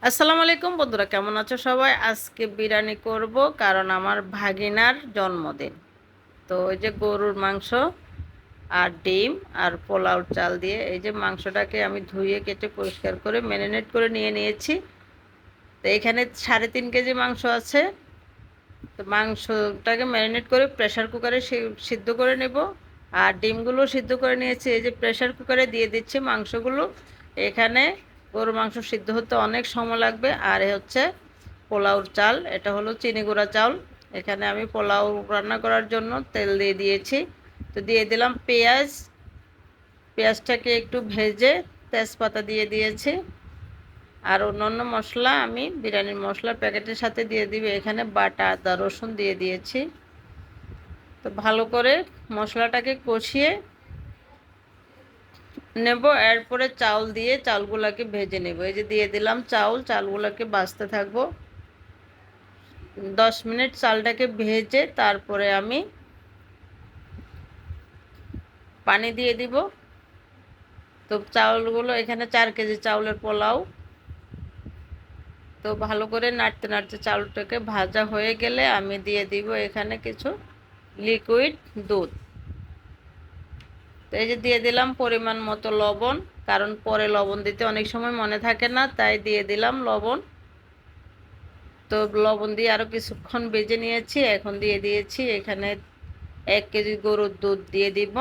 আসসালামু আলাইকুম বন্ধুরা, কেমন আছো সবাই? আজকে বিরিয়ানি করব কারণ আমার ভাগিনার জন্মদিন। তো ওই যে গরুর মাংস আর ডিম আর পোলাও চাল দিয়ে এই যে মাংসটাকে আমি ধুয়ে কেটে পরিষ্কার করে ম্যারিনেট করে নিয়ে নিয়েছি। তো এখানে 3.5 কেজি মাংস আছে। তো মাংসটাকে ম্যারিনেট করে প্রেশার কুকারে সিদ্ধ করে নেব। আর ডিমগুলো সিদ্ধ করে নিয়েছি, এই যে প্রেশার কুকারে দিয়ে দিচ্ছি মাংসগুলো। এখানে গরুর মাংস সিদ্ধ হতে অনেক সময় লাগবে। আর হচ্ছে পোলাওর চাল, এটা হলো চিনি গুঁড়া চাউল। এখানে আমি পোলাও রান্না করার জন্য তেল দিয়ে দিয়েছি। তো দিয়ে দিলাম পেঁয়াজ। পেঁয়াজটাকে একটু ভেজে তেজপাতা দিয়ে দিয়েছি। আর অন্যান্য মশলা আমি বিরিয়ানির মশলার প্যাকেটের সাথে দিয়ে দিবে। এখানে বাটা আদা রসুন দিয়ে দিয়েছি। তো ভালো করে মশলাটাকে কষিয়ে নেব। এরপরে চাউল দিয়ে চাউলগুলোকে ভেজে নেব। এই যে দিয়ে দিলাম চাউলগুলোকে ভাজতে থাকবো 10 মিনিট। চালটাকে ভেজে তারপরে আমি পানি দিয়ে দিব। তো চাউলগুলো এখানে 4 কেজি চাউলের পোলাও। তো ভালো করে নাড়তে নাড়তে চাউলটাকে ভাজা হয়ে গেলে আমি দিয়ে দিব এখানে কিছু লিকুইড দুধ। তো এই যে দিয়ে দিলাম পরিমাণ মতো লবণ, কারণ পরে লবণ দিতে অনেক সময় মনে থাকে না, তাই দিয়ে দিলাম লবণ। তো লবণ দিয়ে আরও কিছুক্ষণ ভেজে নিয়েছি। এখন দিয়ে দিয়েছি এখানে 1 কেজি গরুর দুধ দিয়ে দিব।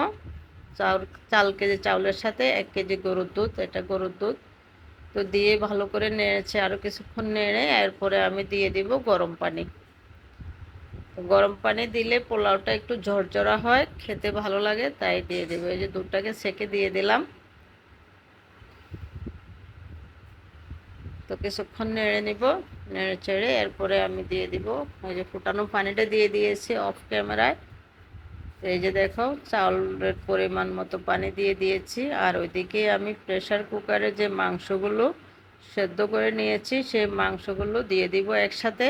4 কেজি চাউলের সাথে 1 কেজি গরুর দুধ, এটা গরুর দুধ। তো দিয়ে ভালো করে নেড়েছে, আরও কিছুক্ষণ নেড়ে এরপরে আমি দিয়ে দিব গরম পানি। তো গরম পানি দিলে পোলাওটা একটু ঝরঝরা হয়, খেতে ভালো লাগে, তাই দিয়ে দেবো। এই যে দুধটাকে সেকে দিয়ে দিলাম। তো কিছুক্ষণ নেড়ে নিব, নেড়ে চেড়ে এরপরে আমি দিয়ে দিব ওই যে ফুটানো পানিটা দিয়ে দিয়েছি অফ ক্যামেরায়। এই যে দেখো চাউলের পরিমাণ মতো পানি দিয়ে দিয়েছি। আর ওইদিকে আমি প্রেশার কুকারে যে মাংসগুলো সেদ্ধ করে নিয়েছি সেই মাংসগুলো দিয়ে দিব একসাথে।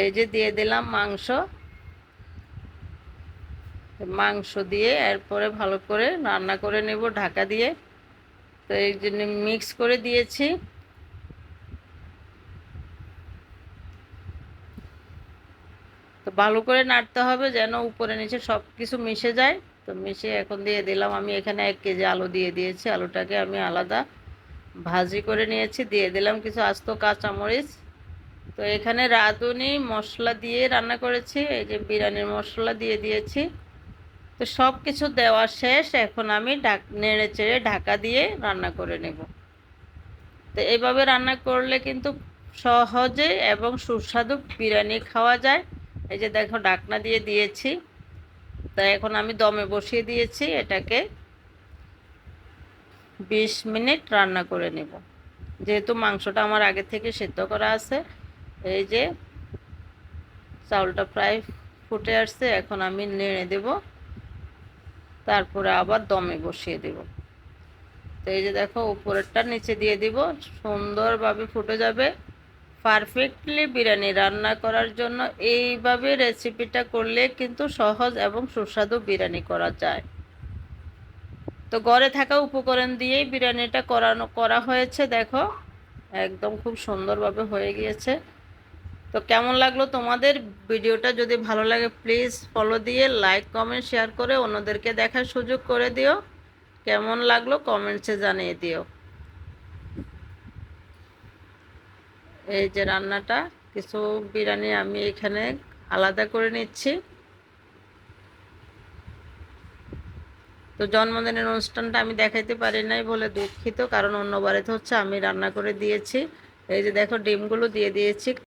এই যে দিয়ে দিলাম মাংস। মাংস দিয়ে এরপরে ভালো করে রান্না করে নেব ঢাকা দিয়ে। তো এই জন্য মিক্স করে দিয়েছি। তো ভালো করে নাড়তে হবে যেন উপরে নিচে সব কিছু মিশে যায়। তো মিশে এখন দিয়ে দিলাম আমি এখানে 1 কেজি আলু দিয়ে দিয়েছি। আলুটাকে আমি আলাদা ভাজি করে নিয়েছি। দিয়ে দিলাম কিছু আস্ত কাঁচামরিচ। তো এখানে রাঁধুনি মশলা দিয়ে রান্না করেছি, এই যে বিরিয়ানির মশলা দিয়ে দিয়েছি। তো সব কিছু দেওয়া শেষ, এখন আমি নেড়ে চেড়ে ঢাকা দিয়ে রান্না করে নেব। তো এইভাবে রান্না করলে কিন্তু সহজে এবং সুস্বাদু বিরিয়ানি খাওয়া যায়। এই যে দেখো ঢাকনা দিয়ে দিয়েছি। তা এখন আমি দমে বসিয়ে দিয়েছি, এটাকে 20 মিনিট রান্না করে নেব। যেহেতু মাংসটা আমার আগে থেকে সেদ্ধ করা আছে। এই যে চাউলটা প্রায় ফুটে আসছে, এখন আমি নেড়ে দেব, তারপরে আবার দমে বসিয়ে দেব। তো এই যে দেখো উপরেরটা নিচে দিয়ে দিব, সুন্দরভাবে ফুটে যাবে। পারফেক্টলি বিরিয়ানি রান্না করার জন্য এইভাবে রেসিপিটা করলে কিন্তু সহজ এবং সুস্বাদু বিরিয়ানি করা যায়। তো ঘরে থাকা উপকরণ দিয়েই বিরিয়ানিটা করা হয়েছে। দেখো একদম খুব সুন্দরভাবে হয়ে গিয়েছে। তো কেমন লাগলো তোমাদের ভিডিওটা? যদি ভালো লাগে প্লিজ ফলো দিয়ে লাইক কমেন্ট শেয়ার করে অন্যদেরকে দেখার সুযোগ করে দিও। কেমন লাগলো কমেন্টসে জানিয়ে দিও। এই যে রান্নাটা, কিছু বিরিয়ানি আমি এখানে আলাদা করে নিচ্ছি। তো জন্মদিনের অনুষ্ঠানটা আমি দেখাইতে পারি নাই বলে দুঃখিত, কারণ অন্য বাড়িতে হচ্ছে আমি রান্না করে দিয়েছি। এই যে দেখো ডিমগুলো দিয়ে দিয়েছি।